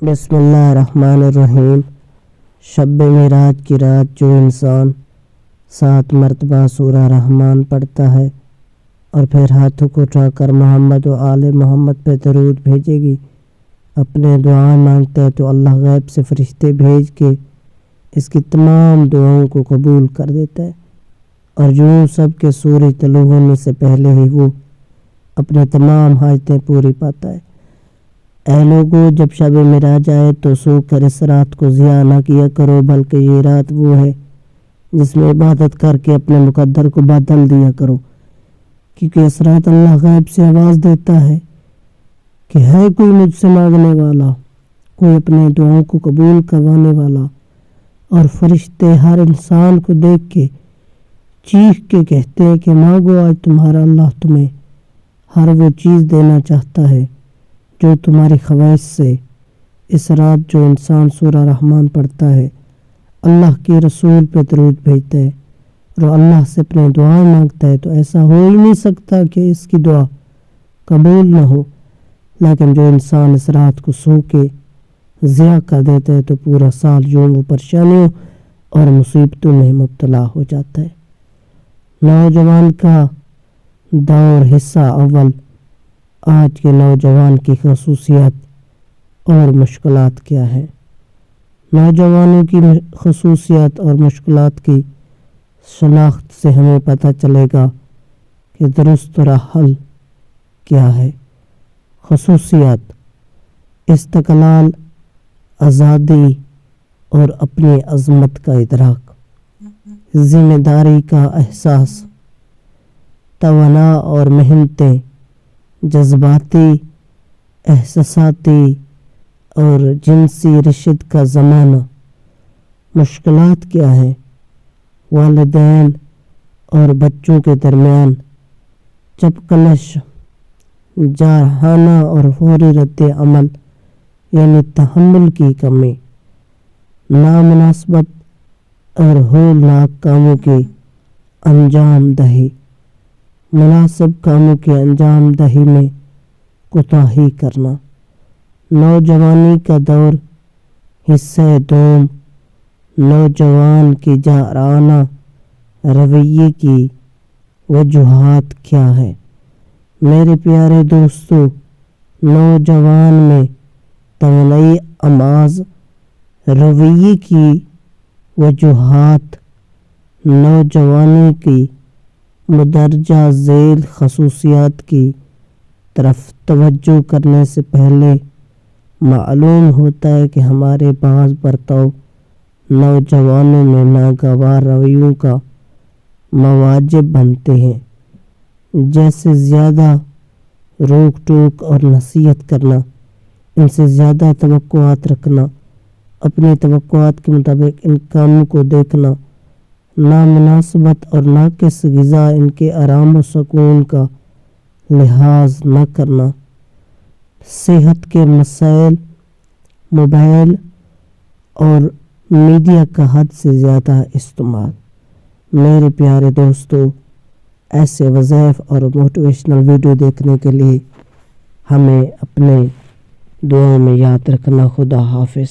بسم اللہ الرحمن الرحیم۔ شب معراج کی رات جو انسان 7 مرتبہ سورہ رحمان پڑھتا ہے اور پھر ہاتھوں کو اٹھا کر محمد و آل محمد پہ درود بھیجے گی، اپنے دعائیں مانگتا ہے تو اللہ غیب سے فرشتے بھیج کے اس کی تمام دعاؤں کو قبول کر دیتا ہے، اور جو سب کے سورج طلوع ہونے سے پہلے ہی وہ اپنے تمام حاجتیں پوری پاتا ہے۔ اے لوگو، جب شب معراج آئے تو سو کر اس رات کو ضیاع نہ کیا کرو، بلکہ یہ رات وہ ہے جس میں عبادت کر کے اپنے مقدر کو بدل دیا کرو، کیونکہ اس رات اللہ غیب سے آواز دیتا ہے کہ ہے کوئی مجھ سے مانگنے والا، کوئی اپنے دعاؤں کو قبول کروانے والا، اور فرشتے ہر انسان کو دیکھ کے چیخ کے کہتے ہیں کہ مانگو، آج تمہارا اللہ تمہیں ہر وہ چیز دینا چاہتا ہے جو تمہاری خواہش سے۔ اس رات جو انسان سورہ رحمان پڑھتا ہے، اللہ کے رسول پہ درود بھیجتا ہے اور اللہ سے اپنے دعائیں مانگتا ہے، تو ایسا ہو ہی نہیں سکتا کہ اس کی دعا قبول نہ ہو۔ لیکن جو انسان اس رات کو سو کے ضیاع کر دیتا ہے تو پورا سال جو وہ پریشانیوں اور مصیبتوں میں مبتلا ہو جاتا ہے۔ نوجوان کا دور حصہ اول، آج کے نوجوان کی خصوصیات اور مشکلات کیا ہیں؟ نوجوانوں کی خصوصیات اور مشکلات کی شناخت سے ہمیں پتہ چلے گا کہ درست حل کیا ہے۔ خصوصیات: استقلال، آزادی اور اپنی عظمت کا ادراک، ذمہ داری کا احساس، توانا اور محنتیں، جذباتی، احساساتی اور جنسی رشد کا زمانہ۔ مشکلات کیا ہیں؟ والدین اور بچوں کے درمیان چپقلش، جارحانہ اور فوری رد عمل یعنی تحمل کی کمی، نامناسبت اور ہولناک کاموں کی انجام دہی، مناسب کاموں کی انجام دہی میں کوتاہی کرنا۔ نوجوانی کا دور حصہ دوم، نوجوان کی جارحانہ رویے کی وجوہات کیا ہے؟ میرے پیارے دوستو، نوجوان میں توانائی آماز رویے کی وجوہات نوجوانی کی مندرجہ ذیل خصوصیات کی طرف توجہ کرنے سے پہلے معلوم ہوتا ہے کہ ہمارے بعض برتاؤ نوجوانوں میں ناگوار رویوں کا موجب بنتے ہیں، جیسے زیادہ روک ٹوک اور نصیحت کرنا، ان سے زیادہ توقعات رکھنا، اپنی توقعات کے مطابق ان کاموں کو دیکھنا، نامناسبت اور ناقص غذا، ان کے آرام و سکون کا لحاظ نہ کرنا، صحت کے مسائل، موبائل اور میڈیا کا حد سے زیادہ استعمال۔ میرے پیارے دوستو، ایسے وظائف اور موٹیویشنل ویڈیو دیکھنے کے لیے ہمیں اپنے دعاؤں میں یاد رکھنا۔ خدا حافظ۔